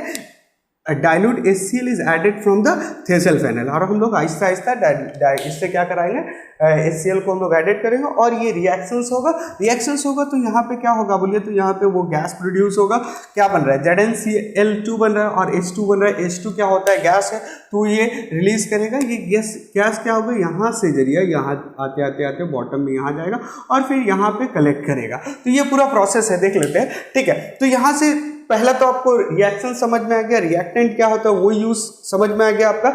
dilute HCl is added from the thistle funnel, और हम लोग आहिस्ता आहिस्ता इससे क्या कराएंगे, HCl को हम लोग एडेड करेंगे और ये रिएक्शंस होगा तो यहाँ पे क्या होगा बोलिए, तो यहाँ पे वो गैस प्रोड्यूस होगा। क्या बन रहा है, ZnCl2 बन रहा है और H2 बन रहा है। H2 क्या होता है, गैस है, तो ये रिलीज करेगा। ये गैस क्या होगा, यहाँ से जरिए यहाँ आते आते आते बॉटम में यहाँ जाएगा और फिर यहाँ पे कलेक्ट करेगा। तो ये पूरा प्रोसेस है, देख लेते हैं, ठीक है। तो यहाँ से पहला तो आपको रिएक्शन समझ में आ गया, रिएक्टेंट क्या होता है वो यूज समझ में आ गया आपका,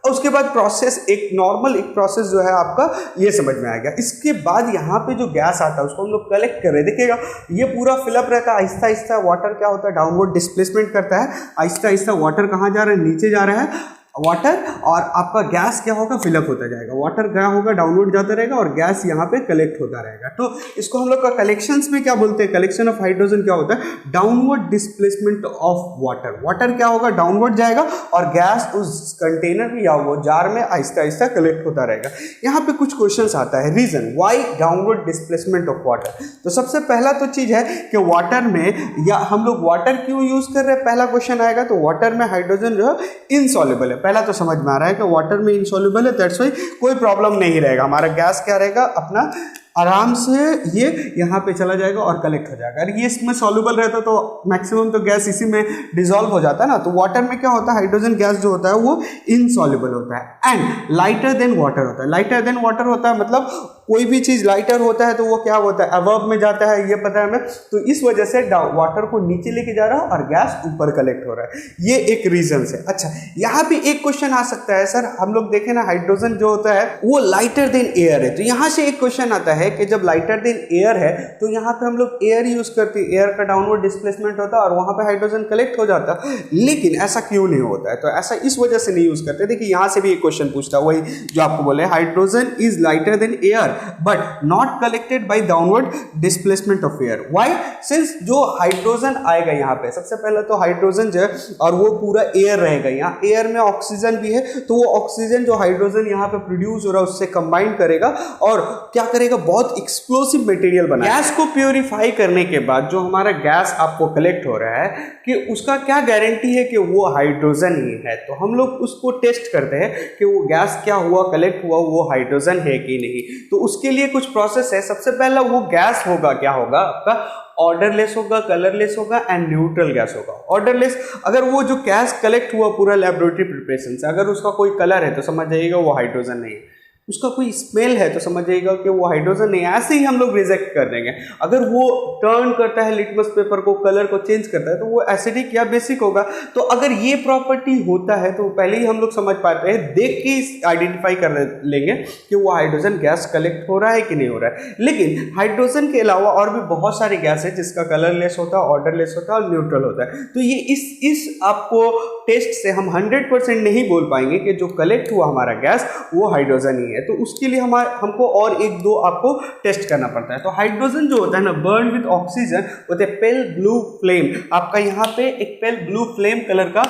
और उसके बाद प्रोसेस, एक नॉर्मल एक प्रोसेस जो है आपका ये समझ में आ गया। इसके बाद यहाँ पे जो गैस आता है उसको हम लोग कलेक्ट कर रहे हैं, देखिएगा ये पूरा फिलअप रहता है। आहिस्ता आहिस्ता वाटर क्या होता है, डाउनवर्ड डिस्प्लेसमेंट करता है, आहिस्ता आहिस्ता वाटर कहाँ जा रहा है, नीचे जा रहा है वाटर, और आपका गैस क्या होगा, फिलअप होता जाएगा। वाटर क्या होगा, डाउनवर्ड जाता रहेगा और गैस यहाँ पे कलेक्ट होता रहेगा। तो इसको हम लोग का कलेक्शंस में क्या बोलते हैं, कलेक्शन ऑफ हाइड्रोजन क्या होता है, downward displacement of water. Water क्या होगा, डाउनवर्ड जाएगा और गैस उस कंटेनर में या वो जार में आहिस्ता आहिस्ता कलेक्ट होता रहेगा। यहाँ पे कुछ क्वेश्चन आता है, reason why downward displacement of water. तो सबसे पहला तो चीज है कि वाटर में, या हम लोग वाटर क्यों यूज कर रहे हैं, पहला क्वेश्चन आएगा। तो वाटर में हाइड्रोजन जो है इनसॉल्युबल है, पहला तो समझ में आ रहा है कि वाटर में इनसॉल्युबल है, दैट्स व्हाई कोई प्रॉब्लम नहीं रहेगा, हमारा गैस क्या रहेगा, अपना आराम से ये यहाँ पे चला जाएगा और कलेक्ट हो जाएगा। अगर ये इसमें सॉल्युबल रहता तो मैक्सिमम तो गैस इसी में डिसॉल्व हो जाता है ना। तो वाटर में क्या होता है, हाइड्रोजन गैस जो होता है वो इनसॉल्युबल होता है एंड लाइटर देन वाटर होता है। लाइटर देन वाटर होता है मतलब कोई भी चीज लाइटर होता है तो वो क्या होता है, अबव में जाता है, ये पता है हमें। तो इस वजह से वाटर को नीचे लेके जा रहा है और गैस ऊपर कलेक्ट हो रहा है, ये एक रीजन है। अच्छा, यहाँ पे एक क्वेश्चन आ सकता है, सर हम लोग देखें ना, हाइड्रोजन जो होता है वो लाइटर देन एयर है। तो यहाँ से एक क्वेश्चन आता है कि जब लाइटर देन एयर है तो यहाँ पे हम लोग एयर यूज करते हैं, एयर का डाउनवर्ड डिस्प्लेसमेंट होता है और वहां पे हाइड्रोजन कलेक्ट हो जाता है। लेकिन ऐसा क्यों नहीं होता है, तो ऐसा इस वजह से नहीं यूज करते। देखिए यहाँ से भी एक क्वेश्चन पूछता है, वही जो आपको बोले, hydrogen is lighter than air but not collected by downward displacement of air. Why, since जो हाइड्रोजन आएगा यहाँ पे, सबसे पहले तो हाइड्रोजन जो है और वो पूरा एयर रहेगा, यहाँ एयर में ऑक्सीजन भी है, तो वो ऑक्सीजन जो हाइड्रोजन यहाँ पे प्रोड्यूस हो रहा है उससे कंबाइन करेगा और क्या करेगा, बहुत एक्सप्लोसिव मटेरियल बनाएगा। गैस को प्योरीफाई करने के बाद जो हमारा गैस आपको कलेक्ट हो रहा है कि उसका क्या गारंटी है कि वो हाइड्रोजन ही है। तो हम लोग उसको टेस्ट करते हैं कि वो गैस क्या हुआ, कलेक्ट हुआ, वो हाइड्रोजन है कि नहीं। तो उसके लिए कुछ प्रोसेस है। सबसे पहला वो गैस होगा, क्या होगा आपका, ऑर्डरलेस होगा, कलरलेस होगा एंड न्यूट्रल गैस होगा। ऑर्डरलेस, अगर वो जो गैस कलेक्ट हुआ पूरा लेबोरेटरी प्रिपरेशन से, अगर उसका कोई कलर है तो समझ जाइएगा वो हाइड्रोजन नहीं है, उसका कोई स्मेल है तो समझ जाइएगा कि वो हाइड्रोजन नहीं है, ऐसे ही हम लोग रिजेक्ट कर देंगे। अगर वो टर्न करता है लिटमस पेपर को, कलर को चेंज करता है तो वो एसिडिक या बेसिक होगा। तो अगर ये प्रॉपर्टी होता है तो पहले ही हम लोग समझ पाते हैं, देख के आइडेंटिफाई कर लेंगे कि वो हाइड्रोजन गैस कलेक्ट हो रहा है कि नहीं हो रहा है। लेकिन हाइड्रोजन के अलावा और भी बहुत सारे गैस है जिसका कलरलेस होता है, ऑर्डरलेस होता है और न्यूट्रल होता है। तो ये इस आपको टेस्ट से हम 100% नहीं बोल पाएंगे कि जो कलेक्ट हुआ हमारा गैस वो हाइड्रोजन ही है, तो उसके लिए हमको और एक दो आपको टेस्ट करना पड़ता है। तो हाइड्रोजन जो होता है ना, बर्न विद ऑक्सीजन होते हैं पेल ब्लू फ्लेम। आपका यहाँ पे एक पेल ब्लू फ्लेम कलर का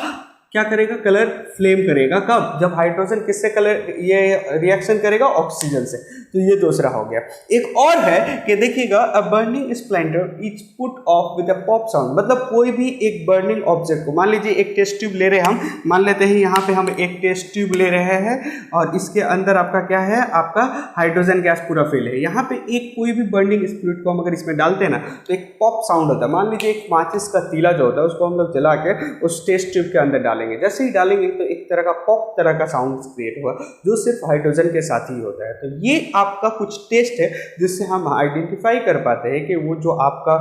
क्या करेगा, कलर फ्लेम करेगा। कब? जब हाइड्रोजन किससे कलर ये रिएक्शन करेगा, ऑक्सीजन से। तो ये दूसरा हो गया। एक और है कि देखिएगा, अ burning Splendor is put off with a pop sound. मतलब कोई भी एक बर्निंग ऑब्जेक्ट को, मान लीजिए एक टेस्ट ट्यूब ले रहे हैं हम, मान लेते हैं यहाँ पे हम एक टेस्ट ट्यूब ले रहे हैं और इसके अंदर आपका क्या है, आपका हाइड्रोजन गैस पूरा फिल है। यहाँ पे एक कोई भी बर्निंग स्पिरिट को हम अगर इसमें डालते हैं ना, तो एक पॉप साउंड होता है। मान लीजिए एक माचिस का तीला जो होता है उसको हम लोग जला के उस टेस्ट ट्यूब के अंदर डालेंगे, जैसे ही डालेंगे तो एक तरह का पॉप तरह का साउंड क्रिएट हुआ, जो सिर्फ हाइड्रोजन के साथ ही होता है। तो ये आपका कुछ टेस्ट है जिससे हम आइडेंटिफाई कर पाते हैं कि वो जो आपका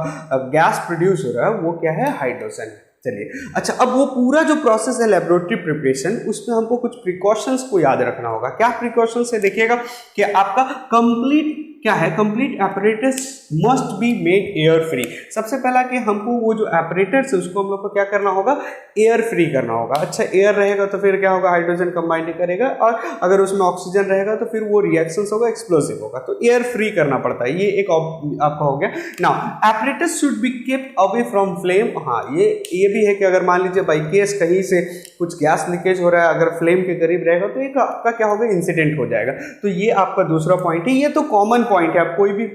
गैस प्रोड्यूस हो रहा है वो क्या है, हाइड्रोजन है। चलिए, अच्छा, अब वो पूरा जो प्रोसेस है लेबोरेटरी प्रिपरेशन, उसमें हमको कुछ प्रिकॉशंस को याद रखना होगा। क्या प्रिकॉशंस है? देखिएगा कि आपका कंप्लीट क्या है, complete apparatus must be made air free. सबसे पहला कि हमको वो जो एपरेटस है उसको हम लोग को क्या करना होगा, एयर फ्री करना होगा। अच्छा, एयर रहेगा तो फिर क्या होगा, हाइड्रोजन कंबाइन नहीं करेगा, और अगर उसमें ऑक्सीजन रहेगा तो फिर वो रिएक्शंस होगा, एक्सप्लोसिव होगा। तो एयर फ्री करना पड़ता है, ये एक आपका हो गया। Now apparatus should be kept away from flame. हाँ, ये भी है कि अगर मान लीजिए बाई केस कहीं से कुछ गैस लीकेज हो रहा है, अगर फ्लेम के करीब रहेगा तो एक आपका क्या होगा, इंसिडेंट हो जाएगा। तो ये आपका दूसरा पॉइंट है। ये तो कॉमन पॉइंट है, आप कोई भी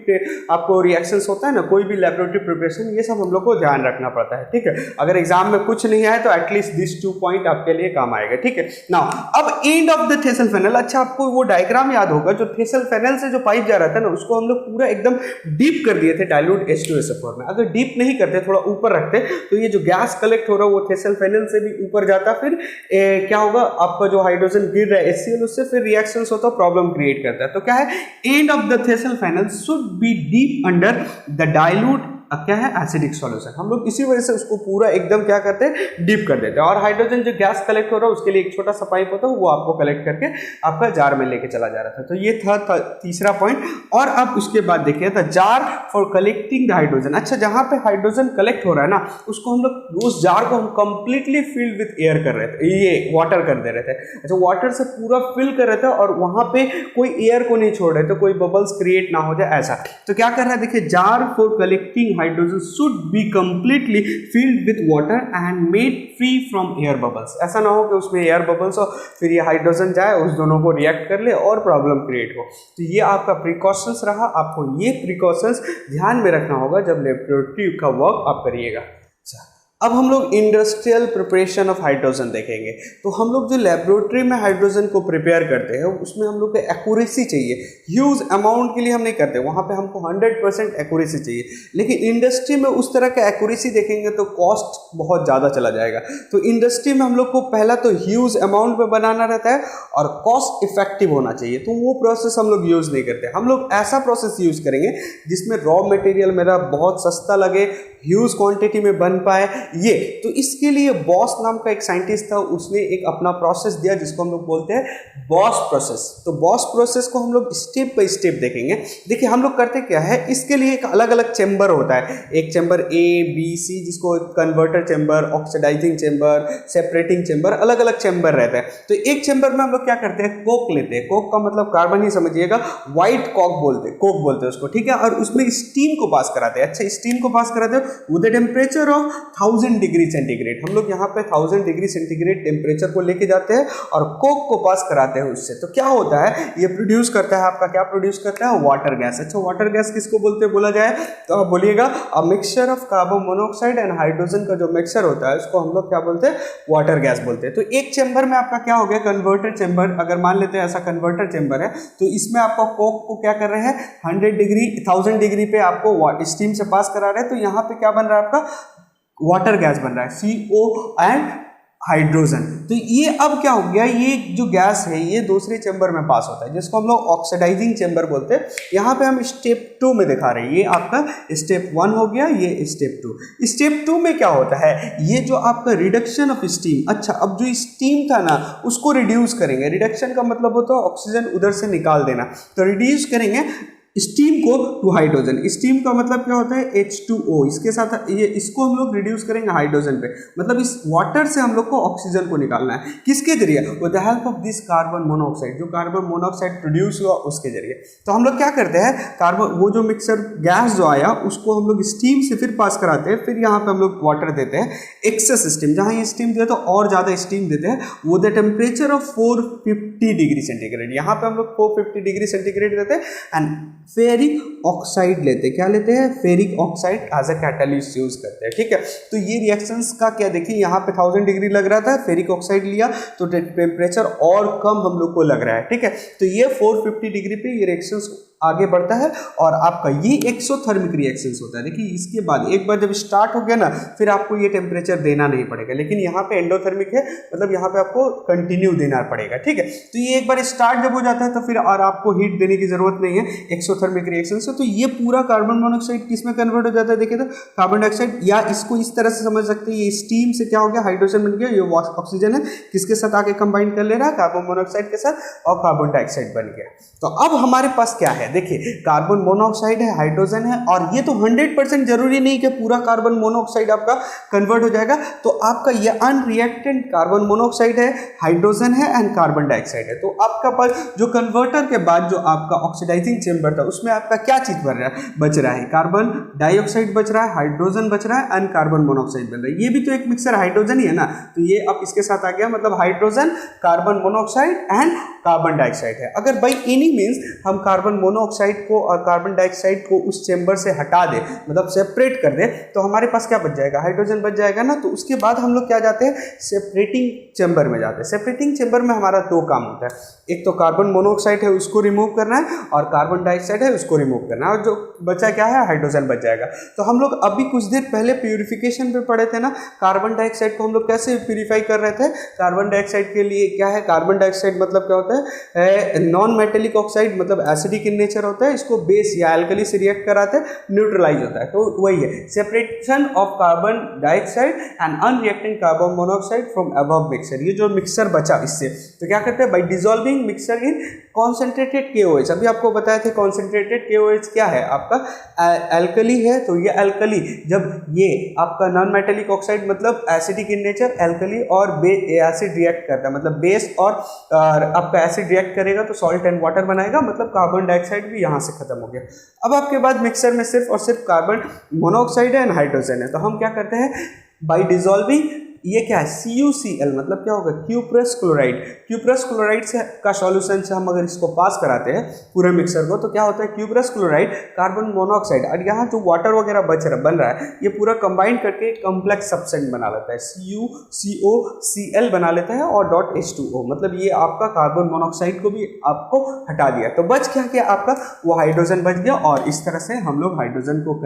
आपको रिएक्शंस होता है ना, कोई भी लैबोरेटरी प्रिपरेशन, ये सब हम लोग को ध्यान रखना पड़ता है, ठीक है। अगर एग्जाम में कुछ नहीं आए तो एटलीस्ट दिस 2 पॉइंट आपके लिए काम आएगा, ठीक है। नाउ अब and of the thistle fennel. अच्छा, आपको वो डायग्राम याद होगा, जो थेसल फेनल से जो पाइप जा रहा था ना, उसको हम लोग पूरा एकदम डीप कर दिए थे डाइल्यूट H2SO4 में। अगर डीप नहीं करते, थोड़ा ऊपर रखते, तो ये जो गैस कलेक्ट हो रहा है वो थेसल फेनल से भी ऊपर जाता, फिर क्या होगा, आपका जो हाइड्रोजन गिर रहा है HCl, उससे फिर रिएक्शंस होता है, प्रॉब्लम क्रिएट करता है। तो क्या है, end of the thistle funnel should be deep under the dilute क्या है, एसिडिक सॉल्यूशन। हम लोग इसी वजह से उसको पूरा एकदम क्या करते हैं, डीप कर देते हैं। और हाइड्रोजन जो गैस कलेक्ट हो रहा है उसके लिए एक छोटा सा पाइप होता है, वो आपको कलेक्ट करके आपका जार में लेके चला जा रहा था। तो ये था तीसरा पॉइंट। और अब उसके बाद देखिए, the jar for collecting the hydrogen. अच्छा, जहां पे हाइड्रोजन कलेक्ट हो रहा है ना, उसको हम लोग उस जार को हम कंप्लीटली फिल्ड विथ एयर कर रहे थे, ये वाटर कर दे रहे थे। अच्छा, वाटर से पूरा फिल कर रहे थे और वहां पे कोई एयर को नहीं छोड़ रहे थे, कोई बबल्स क्रिएट ना हो जाए ऐसा। तो क्या कर रहा है, देखिए, jar for collecting hydrogen should be completely filled with water and made free from air bubbles। ऐसा ना हो कि उसमें एयर बबल्स हो, फिर ये हाइड्रोजन जाए, उस दोनों को रिएक्ट कर ले और प्रॉब्लम क्रिएट हो। तो ये आपका प्रिकॉशंस रहा। आपको ये प्रिकॉशंस ध्यान में रखना होगा जब लेबोरेटरी का वर्क आप करिएगा। अब हम लोग इंडस्ट्रियल प्रिपरेशन ऑफ हाइड्रोजन देखेंगे। तो हम लोग जो लेबोरेटरी में हाइड्रोजन को प्रिपेयर करते हैं उसमें हम लोग को एक्यूरेसी चाहिए। ह्यूज अमाउंट के लिए हम नहीं करते, वहाँ पे हमको 100% एक्यूरेसी चाहिए। लेकिन इंडस्ट्री में उस तरह का एक्यूरेसी देखेंगे तो कॉस्ट बहुत ज़्यादा चला जाएगा। तो इंडस्ट्री में हम लोग को पहला तो ह्यूज अमाउंट में बनाना रहता है और कॉस्ट इफेक्टिव होना चाहिए। तो वो प्रोसेस हम लोग यूज़ नहीं करते। हम लोग ऐसा प्रोसेस यूज़ करेंगे जिसमें रॉ मटेरियल मेरा बहुत सस्ता लगे, ह्यूज क्वांटिटी में बन पाए। ये तो इसके लिए बॉस नाम का एक साइंटिस्ट था, उसने एक अपना प्रोसेस दिया जिसको हम लोग बोलते हैं बॉस प्रोसेस। तो बॉस प्रोसेस को हम लोग स्टेप बाय स्टेप देखेंगे। देखिए, हम लोग करते क्या है, इसके लिए एक अलग अलग चेंबर होता है। एक चेंबर A, B, C, जिसको converter chamber, oxidising chamber, separating chamber, अलग अलग चेंबर रहते हैं। तो एक चेंबर में हम लोग क्या करते हैं, कोक लेते हैं। कोक का मतलब कार्बन ही समझिएगा, व्हाइट कोक बोलते हैं उसको, ठीक है। और उसमें स्टीम को पास कराते हैं। अच्छा, स्टीम को पास कराते हैं with temperature of 1000 degree centigrade. हम लोग यहाँ पे 1000 डिग्री सेंटीग्रेड टेम्परेचर को लेके जाते हैं और कोक को पास कराते हैं उससे। तो क्या होता है, ये प्रोड्यूस करता है, आपका क्या प्रोड्यूस करता है, वाटर गैस। अच्छा, वाटर गैस किसको बोलते हैं बोला जाए तो आप बोलिएगा, a mixture of carbon monoxide and hydrogen का जो मिक्सचर होता है उसको हम लोग क्या बोलते हैं, वाटर गैस बोलते हैं। तो एक चेंबर में आपका क्या हो गया, कन्वर्टर चेंबर। अगर मान लेते हैं ऐसा कन्वर्टर चेंबर है, तो इसमें आपका कोक को क्या कर रहे हैं, 1000 डिग्री पे आपको स्टीम से पास करा रहे हैं। तो यहाँ पे क्या बन रहा है, आपका वाटर गैस बन रहा है, CO एंड हाइड्रोजन। तो ये अब क्या हो गया, ये जो गैस है ये दूसरे चेंबर में पास होता है जिसको हम लोग ऑक्सीडाइजिंग चेंबर बोलते हैं। यहाँ पे हम स्टेप 2 में दिखा रहे हैं। ये आपका स्टेप 1 हो गया, ये स्टेप 2। स्टेप 2 में क्या होता है, ये जो आपका रिडक्शन ऑफ स्टीम। अच्छा, अब जो स्टीम था ना उसको रिड्यूस करेंगे। रिडक्शन का मतलब होता है ऑक्सीजन उधर से निकाल देना। तो रिड्यूस करेंगे स्टीम को टू हाइड्रोजन। स्टीम का मतलब क्या होता है H2O, इसके साथ ये इसको हम लोग रिड्यूस करेंगे हाइड्रोजन पे, मतलब इस वाटर से हम लोग को ऑक्सीजन को निकालना है, किसके जरिए, with the help of this carbon monoxide, जो कार्बन मोनोऑक्साइड प्रोड्यूस हुआ उसके जरिए। तो हम लोग क्या करते हैं, कार्बन वो जो मिक्सर गैस जो आया उसको हम लोग स्टीम से फिर पास कराते हैं, फिर यहाँ पे हम लोग वाटर देते हैं, एक्सेस स्टीम, जहाँ ये स्टीम दिया तो और ज़्यादा स्टीम देते हैं, वो the temperature of 450 degree centigrade, यहाँ पे हम लोग 450 डिग्री सेंटीग्रेड देते हैं, एंड फेरिक ऑक्साइड लेते हैं, क्या लेते हैं, ferric oxide as a catalyst use करते हैं, ठीक है। तो ये रिएक्शंस का क्या, देखिए यहाँ पे 1000 डिग्री लग रहा था, फेरिक ऑक्साइड लिया तो टेम्परेचर और कम हम लोग को लग रहा है, ठीक है। तो ये 450 डिग्री पे ये रिएक्शंस आगे बढ़ता है और आपका ये एक्सोथर्मिक रिएक्शंस होता है। देखिए इसके बाद एक बार जब स्टार्ट हो गया ना, फिर आपको ये टेम्परेचर देना नहीं पड़ेगा, लेकिन यहाँ पे एंडोथर्मिक है, मतलब यहाँ पे आपको कंटिन्यू देना पड़ेगा, ठीक है। तो ये एक बार स्टार्ट जब हो जाता है तो फिर और आपको हीट देने की जरूरत नहीं है एक्सोथर्मिक रिएक्शन से। तो ये पूरा कार्बन मोनोऑक्साइड किस में कन्वर्ट हो जाता है, देखिए तो कार्बन डाइऑक्साइड, या इसको इस तरह से समझ सकते हैं, ये स्टीम से क्या हो गया, हाइड्रोजन बन गया, ये ऑक्सीजन है, किसके साथ आके कंबाइन कर ले रहा है, कार्बन मोनोऑक्साइड के साथ, और कार्बन डाइऑक्साइड बन गया। तो अब हमारे पास क्या है, देखिए कार्बन मोनोऑक्साइड है, हाइड्रोजन है, और ये तो 100% जरूरी नहीं कि पूरा कार्बन मोनोऑक्साइड आपका कन्वर्ट हो जाएगा। तो आपका ये अनरिएक्टेंट कार्बन मोनोऑक्साइड है, हाइड्रोजन है एंड कार्बन डाइऑक्साइड है। तो आपका पास जो कन्वर्टर के बाद जो आपका ऑक्सीडाइजिंग चेंबर था उसमें आपका क्या चीज बच रहा है, कार्बन डाइऑक्साइड बच रहा है, हाइड्रोजन बच रहा है एंड कार्बन मोनोऑक्साइड बन रहा है। ये भी तो एक मिक्सर हाइड्रोजन ही है ना, तो ये अब इसके साथ आ गया, मतलब hydrogen, carbon monoxide and carbon dioxide है। अगर बाई एनी मीन्स हम कार्बन मोनोऑक्साइड को और कार्बन डाइऑक्साइड को उस चेंबर से हटा दे, मतलब सेपरेट कर दे, तो हमारे पास क्या बच जाएगा, हाइड्रोजन बच जाएगा ना। तो उसके बाद हम लोग क्या जाते हैं, सेपरेटिंग चेंबर में जाते हैं। सेपरेटिंग चेंबर में हमारा दो काम होता है, एक तो कार्बन मोनोऑक्साइड है उसको रिमूव करना है, और कार्बन डाइऑक्साइड है उसको रिमूव करना है, और जो बचा क्या है, हाइड्रोजन बच जाएगा। तो हम लोग अभी कुछ देर पहले प्यूरिफिकेशन पे पढ़े थे ना, कार्बन डाइऑक्साइड को हम लोग कैसे प्यूरिफाई कर रहे थे। कार्बन डाइऑक्साइड के लिए क्या है, कार्बन डाइऑक्साइड मतलब क्या होता है, नॉन मेटेलिक ऑक्साइड, मतलब एसिडिक इन नेचर होता है, इसको बेस या एल्कली से रिएक्ट कराते हैं, न्यूट्रलाइज होता है। तो वही है separation of carbon dioxide and unreactant carbon monoxide from above mixture. ये जो मिक्सर बचा इससे तो क्या करते हैं, by dissolving mixture in concentrated KOH। अभी आपको बताया था कॉन्सेंट्रेटेड KOH क्या है, आपका एल्कली है, तो ये एल्कली जब ये आपका नॉन मेटेलिक ऑक्साइड मतलब एसिडिक इन नेचर, एल्कली और एसिड रिएक्ट करता है, मतलब बेस और आपका एसिड रिएक्ट करेगा तो सॉल्ट एंड वाटर बनाएगा, मतलब कार्बन डाइऑक्साइड भी यहाँ से खत्म हो गया। अब आपके बाद मिक्सर में सिर्फ और सिर्फ कार्बन मोनोऑक्साइड है एंड हाइड्रोजन है। तो हम क्या करते हैं, बाय डिसॉल्विंग, ये क्या है, CuCl, मतलब क्या होगा, क्यूप्रस क्लोराइड। क्यूप्रस क्लोराइड से का सॉल्यूशन से हम अगर इसको पास कराते हैं पूरे मिक्सर को, तो क्या होता है, क्यूप्रस क्लोराइड, कार्बन मोनोऑक्साइड, और यहाँ जो वाटर वगैरह बन रहा है ये पूरा कंबाइन करके कॉम्प्लेक्स सब्सटेंस बना लेता है, CuCOCl बना लेता है, और .H2O, मतलब ये आपका कार्बन मोनोऑक्साइड को भी आपको हटा दिया। तो बच क्या किया आपका, वो हाइड्रोजन बच गया, और इस तरह से हम लोग हाइड्रोजन को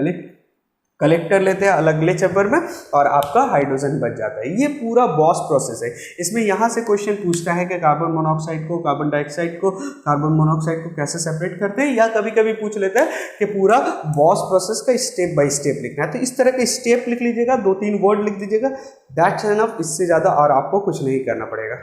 कलेक्ट कर लेते हैं अलग चेंबर में, और आपका हाइड्रोजन बच जाता है। ये पूरा बॉस प्रोसेस है। इसमें यहाँ से क्वेश्चन पूछता है कि कार्बन मोनोऑक्साइड को, कार्बन डाइऑक्साइड को, कार्बन मोनोऑक्साइड को कैसे सेपरेट करते हैं, या कभी कभी पूछ लेता है कि पूरा बॉस प्रोसेस का स्टेप बाय स्टेप लिखना है। तो इस तरह के स्टेप लिख लीजिएगा, 2-3 वर्ड लिख दीजिएगा, दैट्स एनफ, इससे ज़्यादा और आपको कुछ नहीं करना पड़ेगा।